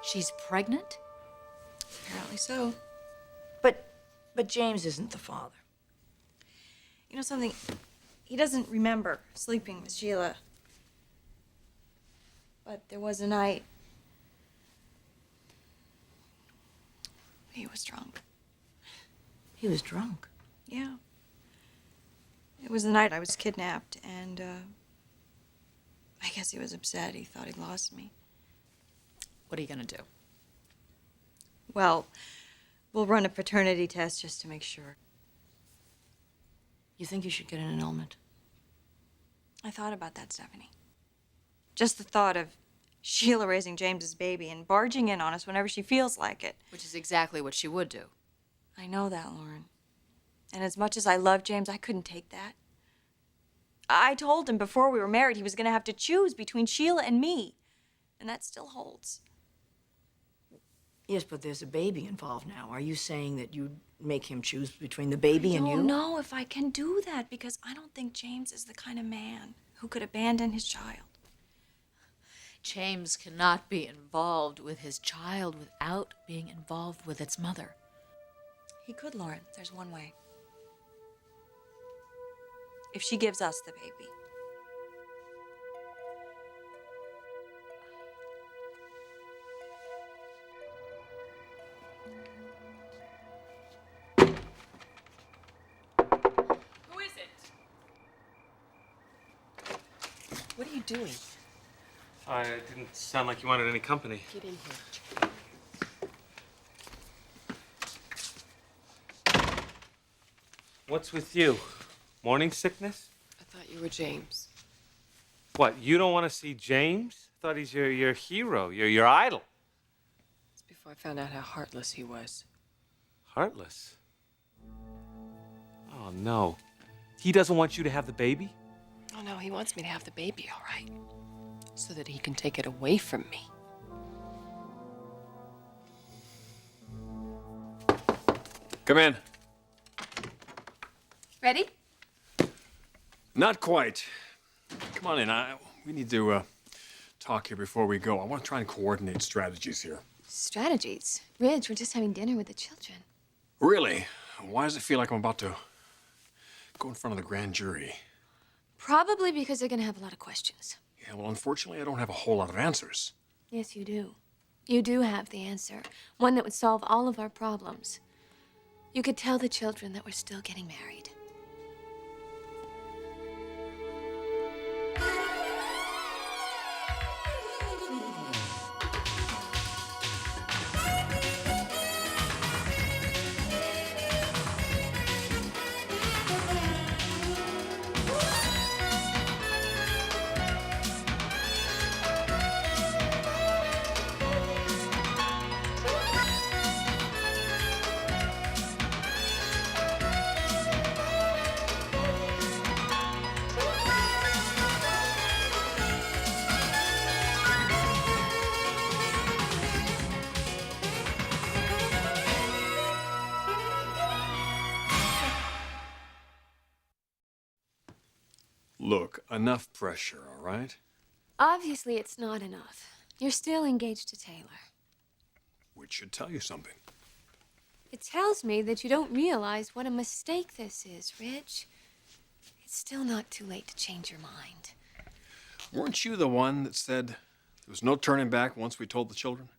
She's pregnant? Apparently so. But James isn't the father. You know something? He doesn't remember sleeping with Sheila. But there was a night. He was drunk. He was drunk. Yeah. It was the night I was kidnapped, and, I guess he was upset. He thought he'd lost me. What are you gonna do? Well, we'll run a paternity test just to make sure. You think you should get an annulment? I thought about that, Stephanie. Just the thought of Sheila raising James's baby and barging in on us whenever she feels like it. Which is exactly what she would do. I know that, Lauren. And as much as I love James, I couldn't take that. I told him before we were married he was going to have to choose between Sheila and me. And that still holds. Yes, but there's a baby involved now. Are you saying that you'd make him choose between the baby and you? I don't know if I can do that because I don't think James is the kind of man who could abandon his child. James cannot be involved with his child without being involved with its mother. He could, Lauren. There's one way. If she gives us the baby. Who is it? What are you doing? It didn't sound like you wanted any company. Get in here. What's with you? Morning sickness? I thought you were James. What, you don't want to see James? I thought he's your hero, your idol. It's before I found out how heartless he was. Heartless? Oh, no. He doesn't want you to have the baby? Oh, no, he wants me to have the baby, all right. So that he can take it away from me. Come in. Ready? Not quite. Come on in. We need to talk here before we go. I want to try and coordinate strategies here. Strategies? Ridge, we're just having dinner with the children. Really? Why does it feel like I'm about to go in front of the grand jury? Probably because they're gonna have a lot of questions. Yeah, well, unfortunately, I don't have a whole lot of answers. Yes, you do. You do have the answer. One that would solve all of our problems. You could tell the children that we're still getting married. Look, enough pressure, all right? Obviously, it's not enough. You're still engaged to Taylor. Which should tell you something. It tells me that you don't realize what a mistake this is, Ridge. It's still not too late to change your mind. Weren't you the one that said there was no turning back once we told the children?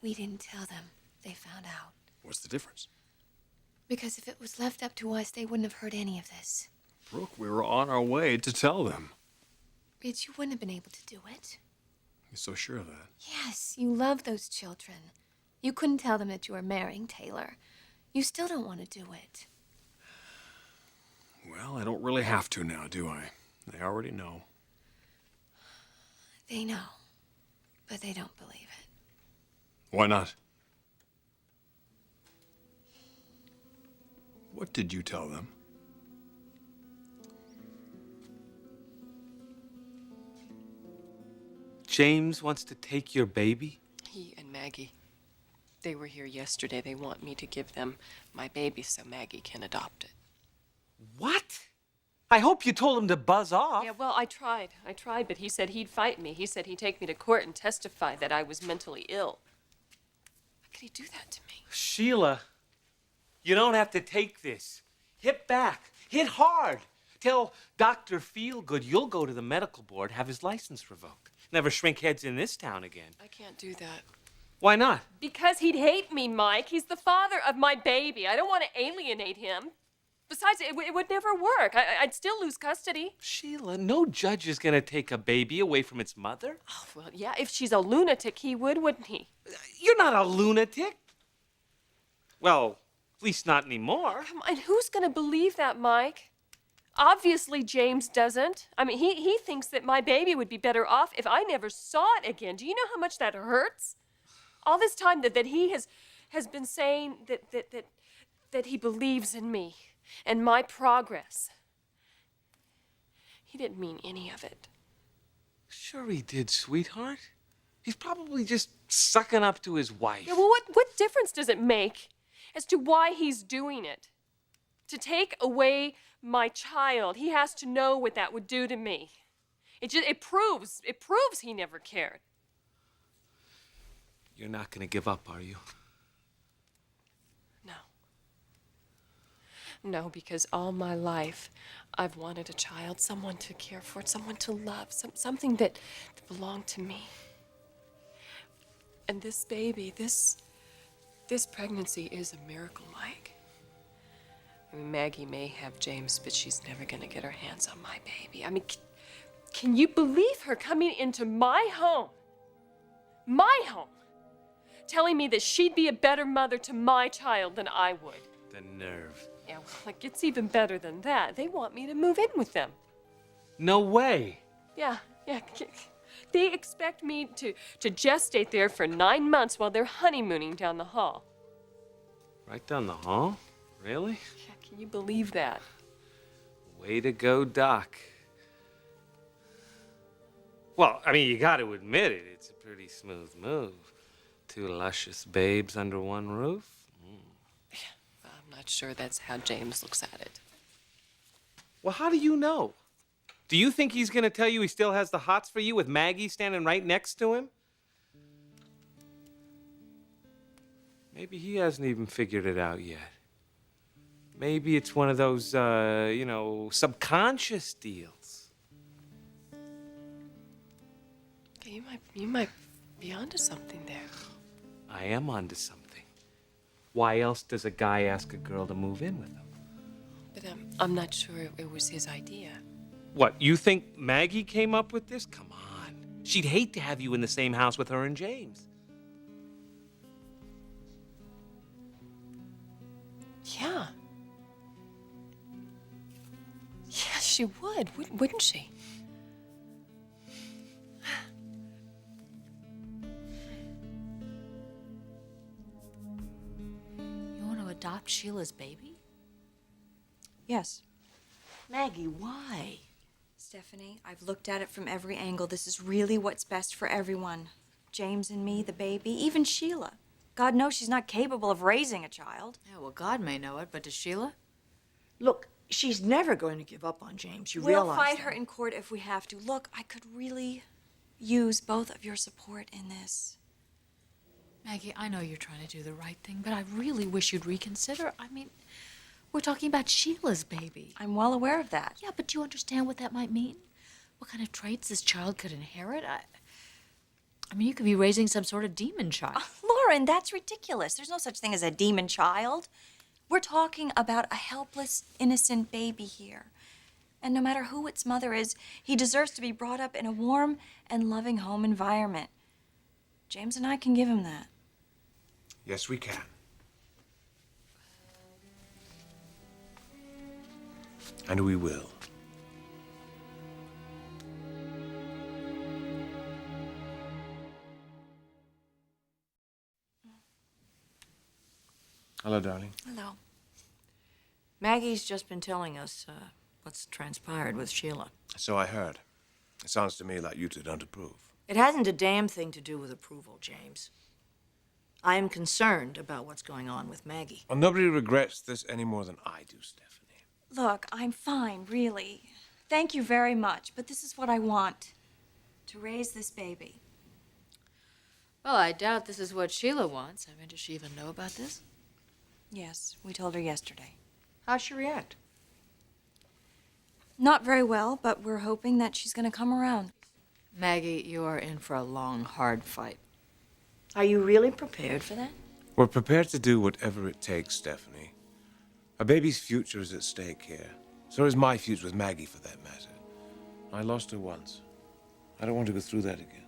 We didn't tell them. They found out. What's the difference? Because if it was left up to us, they wouldn't have heard any of this. Brooke, we were on our way to tell them. Ridge, you wouldn't have been able to do it. You're so sure of that? Yes, you love those children. You couldn't tell them that you were marrying Taylor. You still don't want to do it. Well, I don't really have to now, do I? They already know. They know, but they don't believe it. Why not? What did you tell them? James wants to take your baby? He and Maggie. They were here yesterday. They want me to give them my baby so Maggie can adopt it. What? I hope you told him to buzz off. Yeah, well, I tried, but he said he'd fight me. He said he'd take me to court and testify that I was mentally ill. How could he do that to me? Sheila, you don't have to take this. Hit back. Hit hard. Tell Dr. Feelgood you'll go to the medical board, have his license revoked. Never shrink heads in this town again. I can't do that. Why not? Because he'd hate me, Mike. He's the father of my baby. I don't want to alienate him. Besides, it would never work. I'd still lose custody. Sheila, no judge is going to take a baby away from its mother. Oh, well, yeah, if she's a lunatic, he would, wouldn't he? You're not a lunatic. Well, at least not anymore. Come on, who's going to believe that, Mike? Obviously, James doesn't. I mean, he thinks that my baby would be better off if I never saw it again. Do you know how much that hurts? All this time that he has been saying that he believes in me and my progress. He didn't mean any of it. Sure he did, sweetheart. He's probably just sucking up to his wife. Yeah, well, what difference does it make as to why he's doing it? To take away my child, he has to know what that would do to me. It proves he never cared. You're not going to give up, are you? No. No, because all my life I've wanted a child, someone to care for, someone to love, something that belonged to me. And this baby, this pregnancy is a miracle, Mike. I mean, Maggie may have James, but she's never gonna get her hands on my baby. I mean, can you believe her coming into my home, telling me that she'd be a better mother to my child than I would? The nerve. Yeah, well, it gets even better than that. They want me to move in with them. No way. Yeah. They expect me to gestate there for 9 months while they're honeymooning down the hall. Right down the hall? Really? Yeah, can you believe that? Way to go, Doc. Well, I mean, you got to admit it. It's a pretty smooth move. 2 luscious babes under one roof. I'm not sure that's how James looks at it. Well, how do you know? Do you think he's going to tell you he still has the hots for you with Maggie standing right next to him? Maybe he hasn't even figured it out yet. Maybe it's one of those, subconscious deals. Okay, you might be onto something there. I am onto something. Why else does a guy ask a girl to move in with him? But I'm not sure it was his idea. What, you think Maggie came up with this? Come on. She'd hate to have you in the same house with her and James. Yeah. Yeah, she would, wouldn't she? You want to adopt Sheila's baby? Yes. Maggie, why? Stephanie, I've looked at it from every angle. This is really what's best for everyone. James and me, the baby, even Sheila. God knows she's not capable of raising a child. Yeah, well, God may know it, but does Sheila? Look, she's never going to give up on James. You We'll realize fight that. her in court if we have to. Look, I could really use both of your support in this. Maggie, I know you're trying to do the right thing, but I really wish you'd reconsider. I mean, we're talking about Sheila's baby. I'm well aware of that. Yeah, but do you understand what that might mean? What kind of traits this child could inherit? I mean, you could be raising some sort of demon child. Lauren, that's ridiculous. There's no such thing as a demon child. We're talking about a helpless, innocent baby here. And no matter who its mother is, he deserves to be brought up in a warm and loving home environment. James and I can give him that. Yes, we can. And we will. Hello, darling. Hello. Maggie's just been telling us what's transpired with Sheila. So I heard. It sounds to me like you two don't approve. It hasn't a damn thing to do with approval, James. I am concerned about what's going on with Maggie. Well, nobody regrets this any more than I do, Stephanie. Look, I'm fine, really. Thank you very much, but this is what I want. To raise this baby. Well, I doubt this is what Sheila wants. I mean, does she even know about this? Yes, we told her yesterday. How'd she react? Not very well, but we're hoping that she's gonna come around. Maggie, you are in for a long, hard fight. Are you really prepared for that? We're prepared to do whatever it takes, Stephanie. A baby's future is at stake here. So is my future with Maggie, for that matter. I lost her once. I don't want to go through that again.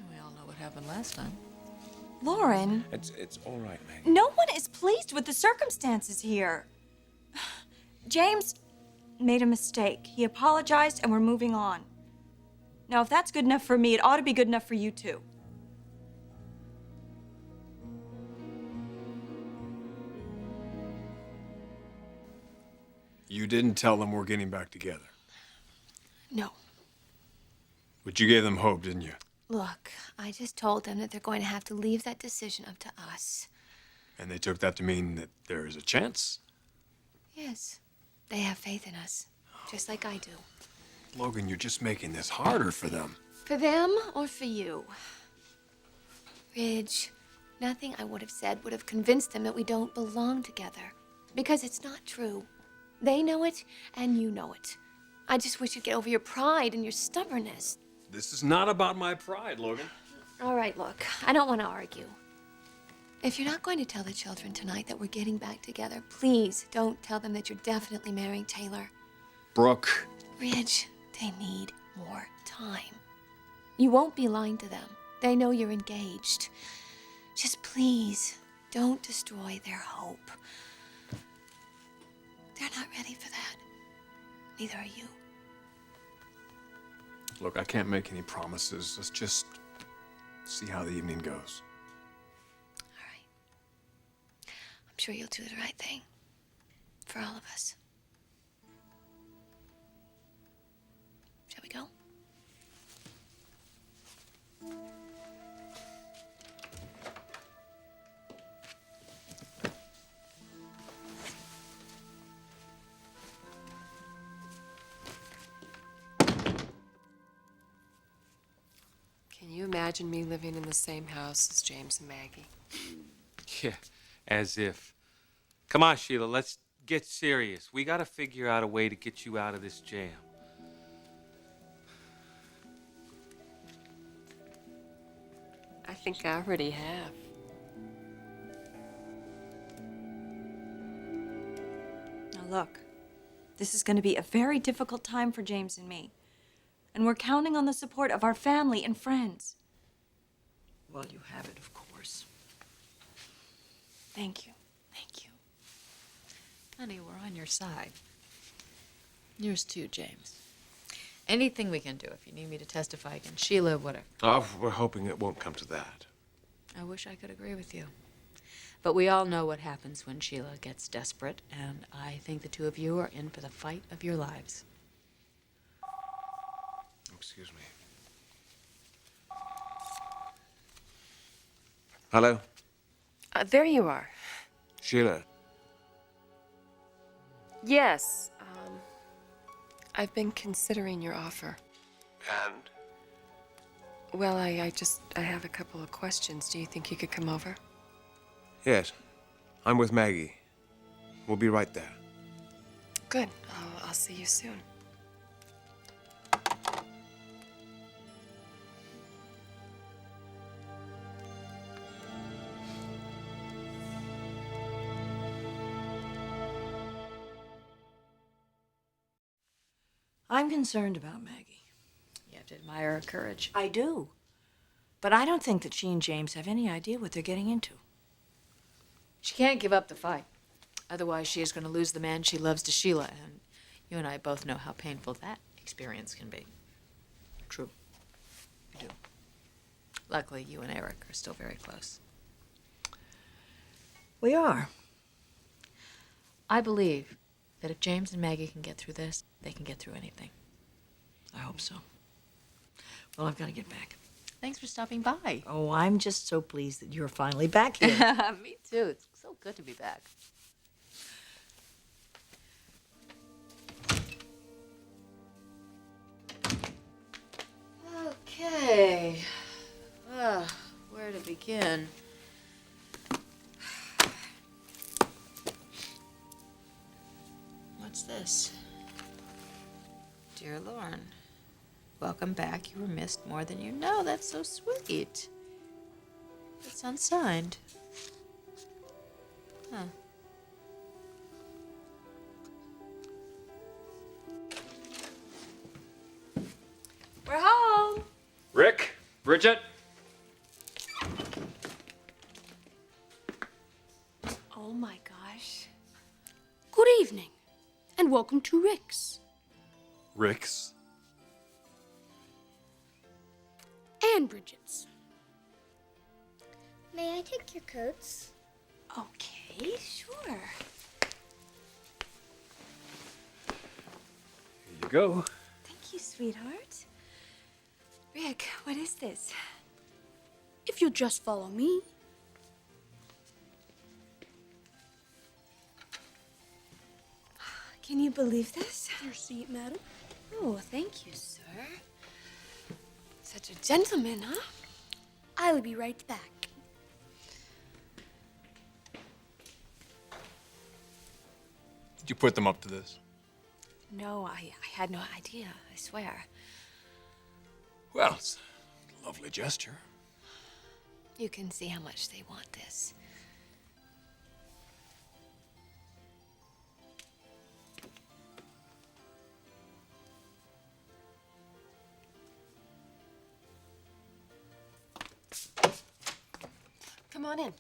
We all know what happened last time. Lauren, It's all right, Maggie. no one is pleased with the circumstances here. James made a mistake. He apologized and we're moving on. Now, if that's good enough for me, it ought to be good enough for you too. You didn't tell them we're getting back together. No. But you gave them hope, didn't you? Look, I just told them that they're going to have to leave that decision up to us. And they took that to mean that there is a chance? Yes. They have faith in us, just like I do. Logan, you're just making this harder for them. For them or for you? Ridge, nothing I would have said would have convinced them that we don't belong together. Because it's not true. They know it, and you know it. I just wish you'd get over your pride and your stubbornness. This is not about my pride, Logan. All right, look, I don't want to argue. If you're not going to tell the children tonight that we're getting back together, please don't tell them that you're definitely marrying Taylor. Brooke. Ridge, they need more time. You won't be lying to them. They know you're engaged. Just please, don't destroy their hope. They're not ready for that. Neither are you. Look, I can't make any promises. Let's just see how the evening goes. All right. I'm sure you'll do the right thing. For all of us. Shall we go? Can you imagine me living in the same house as James and Maggie? Yeah, as if. Come on, Sheila, let's get serious. We gotta figure out a way to get you out of this jam. I think I already have. Now look, this is going to be a very difficult time for James and me. And we're counting on the support of our family and friends. Well, you have it, of course. Thank you. Thank you. Honey, we're on your side. Yours too, James. Anything we can do. If you need me to testify against Sheila, whatever. Oh, we're hoping it won't come to that. I wish I could agree with you. But we all know what happens when Sheila gets desperate, and I think the two of you are in for the fight of your lives. Excuse me. Hello? There you are. Sheila. Yes. I've been considering your offer. And? Well, I have a couple of questions. Do you think you could come over? Yes. I'm with Maggie. We'll be right there. Good. I'll see you soon. I'm concerned about Maggie. You have to admire her courage. I do. But I don't think that she and James have any idea what they're getting into. She can't give up the fight. Otherwise, she is going to lose the man she loves to Sheila, and you and I both know how painful that experience can be. True. We do. Luckily, you and Eric are still very close. We are. I believe that if James and Maggie can get through this, they can get through anything. I hope so. Well, I've got to get back. Thanks for stopping by. Oh, I'm just so pleased that you're finally back here. Me too. It's so good to be back. this? Dear Lauren, welcome back. You were missed more than you know. That's so sweet. It's unsigned. Huh. We're home. Rick, Bridget. Oh my gosh. Good evening, and welcome to Rick's. Rick's. And Bridget's. May I take your coats? Okay, sure. Here you go. Thank you, sweetheart. Rick, what is this? If you'll just follow me. Can you believe this? Your seat, madam. Oh, thank you, sir. Such a gentleman, huh? I'll be right back. Did you put them up to this? No, I had no idea, I swear. Well, it's a lovely gesture. You can see how much they want this. Come on in.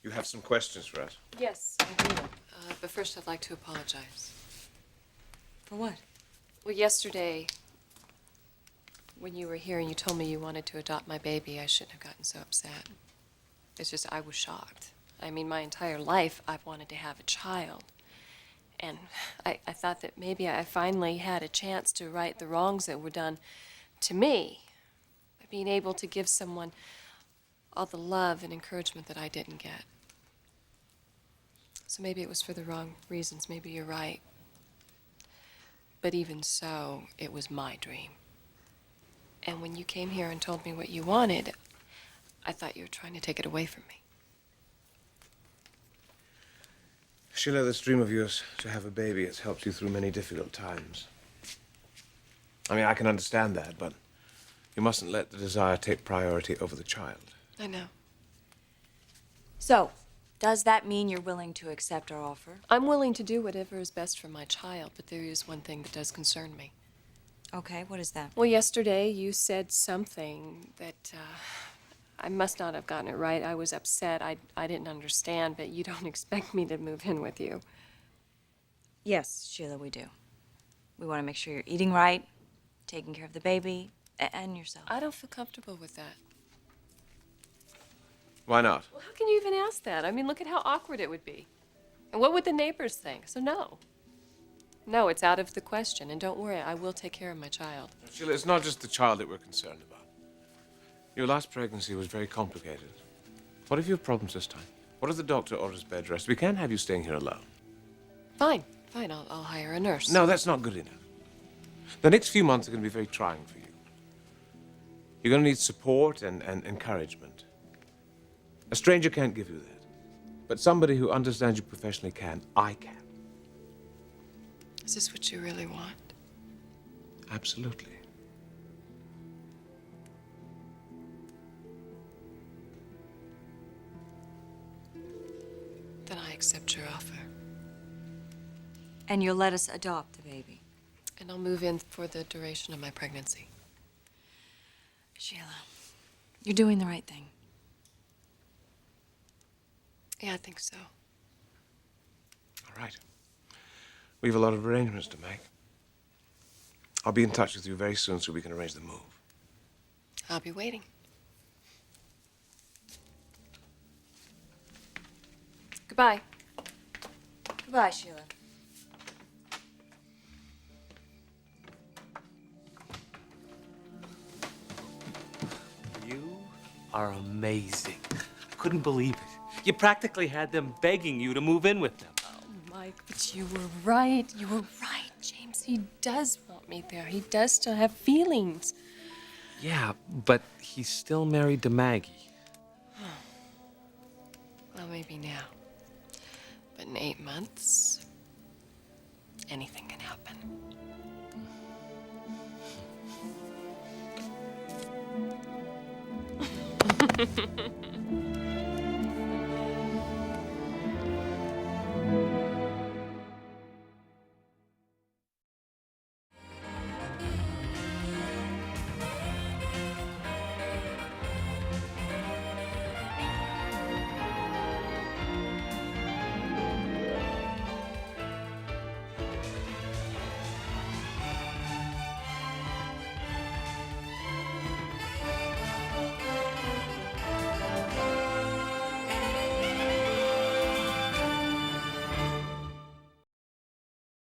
You have some questions for us? Yes, I do. But first, I'd like to apologize. For what? Well, yesterday, when you were here and you told me you wanted to adopt my baby, I shouldn't have gotten so upset. It's just I was shocked. I mean, my entire life, I've wanted to have a child. And I thought that maybe I finally had a chance to right the wrongs that were done to me. By being able to give someone all the love and encouragement that I didn't get. So maybe it was for the wrong reasons. Maybe you're right. But even so, it was my dream. And when you came here and told me what you wanted, I thought you were trying to take it away from me. Sheila, this dream of yours to have a baby has helped you through many difficult times. I mean, I can understand that, but you mustn't let the desire take priority over the child. I know. So, does that mean you're willing to accept our offer? I'm willing to do whatever is best for my child, but there is one thing that does concern me. Okay, what is that? Well, yesterday you said something that I must not have gotten it right. I was upset. I didn't understand, but you don't expect me to move in with you. Yes, Sheila, we do. We want to make sure you're eating right, taking care of the baby, and yourself. I don't feel comfortable with that. Why not? Well, how can you even ask that? I mean, look at how awkward it would be. And what would the neighbors think? So no. No, it's out of the question. And don't worry, I will take care of my child. Sheila, it's not just the child that we're concerned about. Your last pregnancy was very complicated. What if you have problems this time? What if the doctor orders bed rest? We can't have you staying here alone. Fine, fine, I'll hire a nurse. No, that's not good enough. The next few months are going to be very trying for you. You're going to need support and encouragement. A stranger can't give you that. But somebody who understands you professionally can. I can. Is this what you really want? Absolutely. Then I accept your offer. And you'll let us adopt the baby. And I'll move in for the duration of my pregnancy. Sheila, you're doing the right thing. Yeah, I think so. All right. We have a lot of arrangements to make. I'll be in touch with you very soon so we can arrange the move. I'll be waiting. Goodbye. Goodbye, Sheila. You are amazing. I couldn't believe it. You practically had them begging you to move in with them. Mike, but you were right. You were right, James. He does want me there. He does still have feelings. Yeah, but he's still married to Maggie. Well, maybe now. But in 8 months, anything can happen.